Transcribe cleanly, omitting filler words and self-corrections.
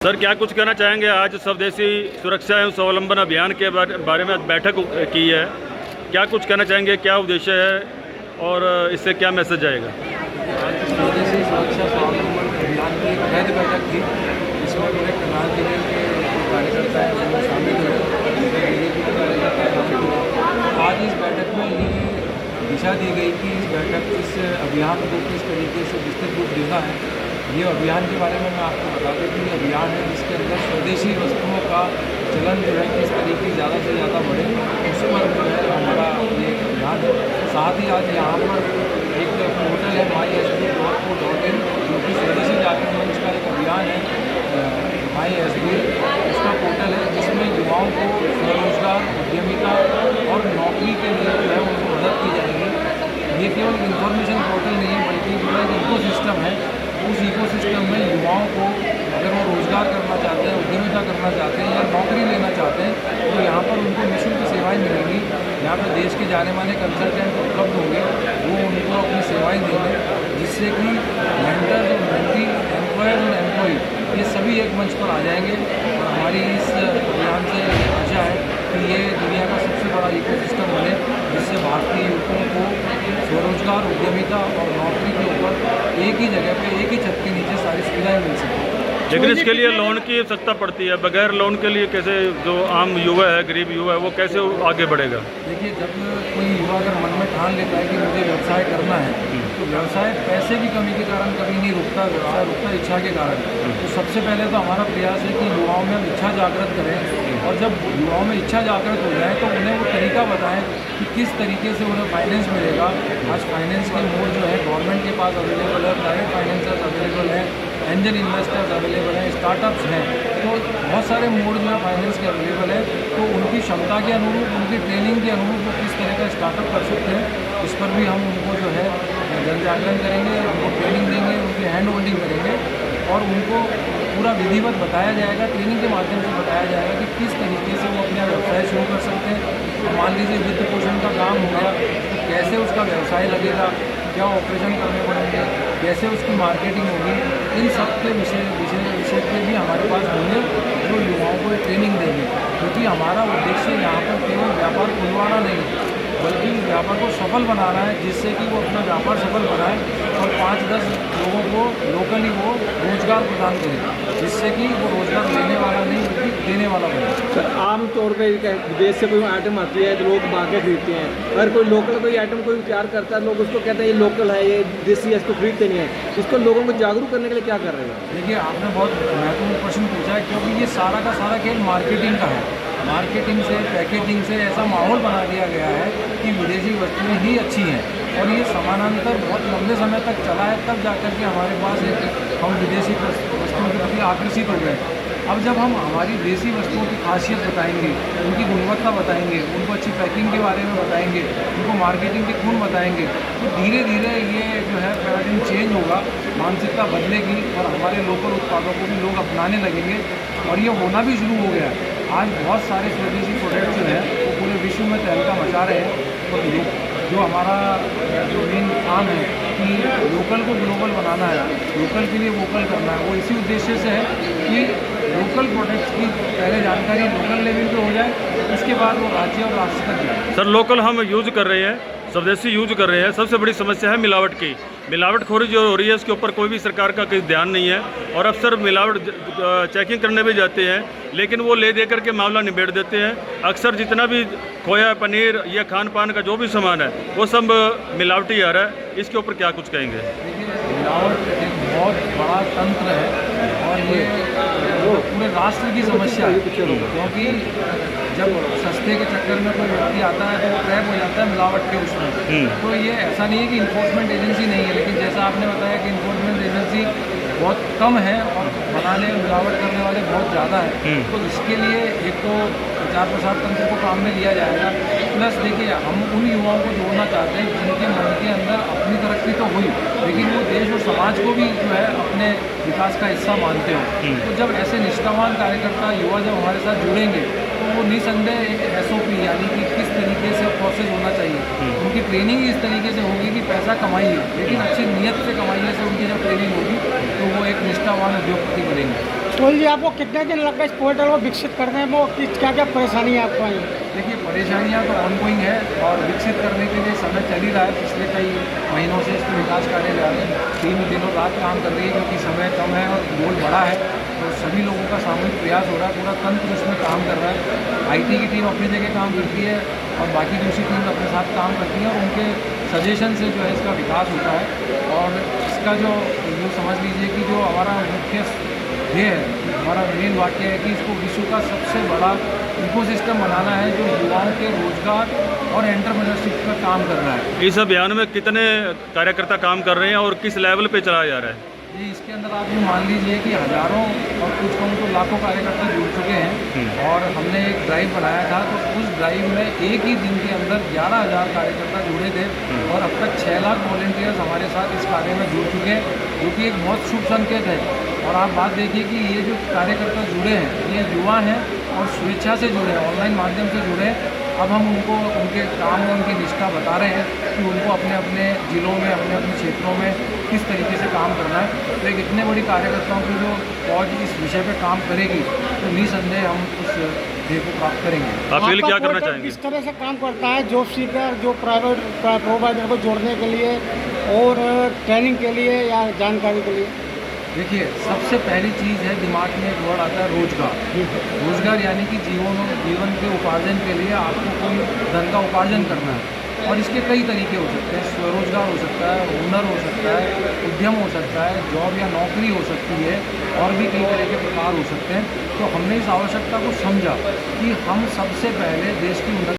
Sir, क्या कुछ कहना चाहेंगे? आज स्वदेशी सुरक्षा एवं स्वावलंबन अभियान के बारे में बैठक की है। क्या कुछ कहना चाहेंगे? क्या उद्देश्य है और इससे क्या मैसेज आएगा? स्वदेशी सुरक्षा स्वावलंबन अभियान की एक वैध बैठक थी। इसमें पूरे करनाल जिले के जो कार्यकर्ता हैं वो शामिल हुए, बीजेपी के कार्यकर्ता शामिल हुए। आज इस बैठक में ये दिशा दी गई कि इस बैठक इस अभियान को किस तरीके से विस्तृत रूप देना है। ये अभियान के बारे में मैं आपको बता दूं कि ये अभियान है जिसके अंदर स्वदेशी वस्तुओं का चलन जो है किस तरीके ज़्यादा से ज़्यादा बढ़े, उस पर जो है हमारा ये अभियान है। साथ ही आज यहाँ पर एक पोर्टल है MySB.co.in जो कि स्वदेशी जागरण मंच का एक अभियान है। MySB उसका पोर्टल है जिसमें युवाओं को स्वरोजगार, उद्यमिता और नौकरी के लिए जो है उनको मदद की जाएगी। ये केवल इन्फॉर्मेशन पोर्टल नहीं है बल्कि पूरा एक इको सिस्टम है। उस इकोसिस्टम में युवाओं को अगर वो रोज़गार करना चाहते हैं, उद्यमिता करना चाहते हैं या नौकरी लेना चाहते हैं तो यहाँ पर उनको निःशुल्क सेवाएं मिलेंगी। यहाँ पर देश के जाने माने कंसल्टेंट उपलब्ध होंगे, वो उनको अपनी सेवाएं देंगे, जिससे कि मेंटर और मेंटी, एम्प्लॉयर और एम्प्लॉई ये सभी एक मंच पर आ जाएंगे। और हमारी इस अभियान से आशा है कि ये दुनिया का सबसे बड़ा इकोसिस्टम बने, जिससे भारतीय युवकों को स्वरोजगार, उद्यमिता और नौकरी के ऊपर एक ही जगह पे एक ही छत के नीचे सारी सुविधाएं मिल सकें। लेकिन इसके लिए लोन की आवश्यकता पड़ती है। बगैर लोन के लिए कैसे जो आम युवा है, गरीब युवा है, वो कैसे आगे बढ़ेगा? देखिए, जब कोई युवा अगर मन में ठान लेता है कि मुझे व्यवसाय करना है तो व्यवसाय पैसे की कमी के कारण कभी नहीं रुकता, व्यवसाय रुकता इच्छा के कारण। तो सबसे पहले तो हमारा प्रयास है कि युवाओं में हम इच्छा जागृत करें, और जब युवाओं में इच्छा जागृत हो जाए तो उन्हें वो तरीका बताएं कि किस तरीके से उन्हें फाइनेंस मिलेगा। आज फाइनेंस के मोड जो है गवर्नमेंट के पास अवेलेबल है, प्राइवेट फाइनेंसर्स अवेलेबल है, एंजल इन्वेस्टर्स अवेलेबल हैं, स्टार्टअप्स हैं, तो बहुत सारे मोड जो है फाइनेंस के अवेलेबल है। तो उनकी क्षमता के अनुरूप, उनकी ट्रेनिंग के अनुरूप वो किस तरह का स्टार्टअप कर सकते हैं, इस पर भी हम उनको जो है जन जागरण करेंगे, उनको ट्रेनिंग देंगे, उनकी हैंड होल्डिंग करेंगे और उनको पूरा विधिवत बताया जाएगा, ट्रेनिंग के माध्यम से बताया जाएगा कि किस तरीके से वो अपना व्यवसाय शुरू कर सकते हैं। मान लीजिए वित्त पोषण का काम हो गया तो कैसे उसका व्यवसाय लगेगा, क्या ऑपरेशन करने पड़ेंगे, कैसे उसकी मार्केटिंग होगी, इन सब के विषय पे भी हमारे पास होंगे जो युवाओं को ट्रेनिंग देंगे। क्योंकि हमारा उद्देश्य यहाँ पर केवल व्यापार खुलवाना नहीं है बल्कि व्यापार को सफल बनाना है, जिससे कि वो अपना व्यापार सफल बनाए और 5-10 लोगों को लोकली वो रोज़गार प्रदान करें, जिससे कि वो रोज़गार लेने वाला नहीं बल्कि देने वाला बने। सर, आम तौर पे विदेश से कोई आइटम आती है तो लोग भागे खरीदते हैं। अगर कोई लोकल कोई आइटम कोई तैयार करता है, लोग उसको कहते हैं ये लोकल है, ये देसी है, इसको खरीदते नहीं है। इसको लोगों को जागरूक करने के लिए क्या कर रहे हैं? देखिए, आपने बहुत महत्वपूर्ण प्रश्न पूछा है, क्योंकि ये सारा का सारा खेल मार्केटिंग का है। मार्केटिंग से, पैकेजिंग से ऐसा माहौल बना दिया गया है कि विदेशी वस्तुएं ही अच्छी हैं, और ये समानांतर बहुत लंबे समय तक चला है, तब जाकर के हमारे पास एक हम विदेशी वस्तुओं के प्रति आकर्षित हो गए। अब जब हम हमारी देसी वस्तुओं की खासियत बताएंगे, उनकी गुणवत्ता बताएंगे, उनको अच्छी पैकिंग के बारे में बताएंगे, उनको मार्केटिंग के गुण बताएंगे, तो धीरे धीरे ये जो है पैराडिम चेंज होगा, मानसिकता बदलेगी और हमारे लोकल उत्पादों को भी लोग अपनाने लगेंगे, और ये होना भी शुरू हो गया है। आज बहुत सारे स्वदेशी प्रोडक्ट जो है वो पूरे विश्व में तहलका मचा रहे हैं। और जो हमारा जो मेन काम है कि लोकल को ग्लोबल बनाना है, लोकल के लिए वोकल करना है, वो इसी उद्देश्य से है कि लोकल प्रोडक्ट्स की पहले जानकारी लोकल लेवल पे हो जाए, उसके बाद वो राज्य और राष्ट्र तक जाए। सर, लोकल हम यूज कर रहे हैं, स्वदेशी यूज कर रहे हैं। सबसे बड़ी समस्या है मिलावट की। मिलावटखोरी जो हो रही है उसके ऊपर कोई भी सरकार का कोई ध्यान नहीं है, और अफसर मिलावट चेकिंग करने भी जाते हैं लेकिन वो ले दे करके मामला निबेड़ देते हैं। अक्सर जितना भी खोया, पनीर या खान पान का जो भी सामान है वो सब मिलावटी आ रहा है। इसके ऊपर क्या कुछ कहेंगे? देखिए, मिलावट एक बहुत बड़ा तंत्र है और ये पूरे राष्ट्र की समस्या है, क्योंकि जब सस्ते के चक्कर में कोई व्यक्ति आता है तो वो ट्रैप हो जाता है मिलावट के उसमें। तो ये ऐसा नहीं है कि इन्फोर्समेंट एजेंसी नहीं है, लेकिन जैसा आपने बताया कि इन्फोर्समेंट एजेंसी बहुत कम है और बनाने मिलावट करने वाले बहुत ज़्यादा हैं। तो इसके लिए एक तो प्रचार प्रसार तंत्र को काम में लिया जाएगा, प्लस देखिए हम उन युवाओं को जोड़ना चाहते हैं जिनके मन के अंदर अपनी तरक्की तो हुई लेकिन वो देश और समाज को भी जो है अपने विकास का हिस्सा मानते हो। तो जब ऐसे निष्ठावान कार्यकर्ता युवा जब हमारे साथ जुड़ेंगे तो वो निसंदेह एक SOP यानी कि किस तरीके से प्रोसेस होना चाहिए, उनकी ट्रेनिंग इस तरीके से होगी कि पैसा कमाइए लेकिन अच्छी नीयत से कमाइए से उनकी जब ट्रेनिंग होगी तो वो एक निष्ठावान उद्योगपति बनेंगे। सोहेल जी, आपको कितने दिन लग गए इस पोर्टल को विकसित करने में और क्या क्या परेशानी है आपको आई? देखिए, परेशानियां तो ऑनगोइंग है और विकसित करने के लिए समय चल ही रहा है। पिछले कई महीनों से इसके विकास कार्य जा रहे हैं। टीम दिनों रात काम कर रही है क्योंकि समय कम है और गोल बड़ा है, तो सभी लोगों का सामूहिक प्रयास हो रहा है। पूरा तंत्र उसमें काम कर रहा है। IT की टीम अपनी जगह काम करती है और बाकी दूसरी टीम अपने साथ काम करती है और उनके सजेशन से जो है इसका विकास होता है। और इसका जो समझ लीजिए कि जो हमारा मुख्य ध्येय है, हमारा मेन वाक्य है कि इसको विश्व का सबसे बड़ा इकोसिस्टम बनाना है जो युवाओं के रोजगार और एंटरप्रेन्योरशिप का काम कर रहा है। इस अभियान में कितने कार्यकर्ता काम कर रहे हैं और किस लेवल पे चलाया जा रहा है? जी, इसके अंदर आप ये मान लीजिए कि हज़ारों और कुछ कहूँ तो लाखों कार्यकर्ता जुड़ चुके हैं और हमने एक ड्राइव बनाया था, तो उस ड्राइव में एक ही दिन के अंदर 11,000 कार्यकर्ता जुड़े थे और अब तक 6 लाख वॉलंटियर्स हमारे साथ इस कार्य में जुड़ चुके हैं, जो कि एक बहुत शुभ संकेत है। और आप बात देखिए कि ये जो कार्यकर्ता जुड़े हैं ये युवा हैं और स्वेच्छा से जुड़े हैं, ऑनलाइन माध्यम से जुड़े हैं। अब हम उनको उनके काम और उनकी निष्ठा बता रहे हैं कि उनको अपने अपने ज़िलों में, अपने अपने क्षेत्रों में किस तरीके से काम करना है। तो एक इतने बड़ी कार्यकर्ताओं की जो फौज इस विषय पे काम करेगी तो निसंदेह हम उस ध्येय को प्राप्त करेंगे। आप आपका क्या करना पोर्टल चाहेंगे? किस तरह से काम करता है जॉब सीकर, जो प्राइवेट प्रोवाइडर को जोड़ने के लिए और ट्रेनिंग के लिए या जानकारी के लिए? देखिए, सबसे पहली चीज़ है, दिमाग में एक वर्ड आता है रोजगार। रोजगार यानी कि जीवन के उपार्जन के लिए आपको कोई धन का उपार्जन करना है और इसके कई तरीके हो सकते हैं। स्वरोजगार हो सकता है, हुनर हो सकता है, उद्यम हो सकता है, जॉब या नौकरी हो सकती है और भी कई तरह के प्रकार हो सकते हैं। तो हमने इस आवश्यकता को समझा कि हम सबसे पहले देश की उन्नति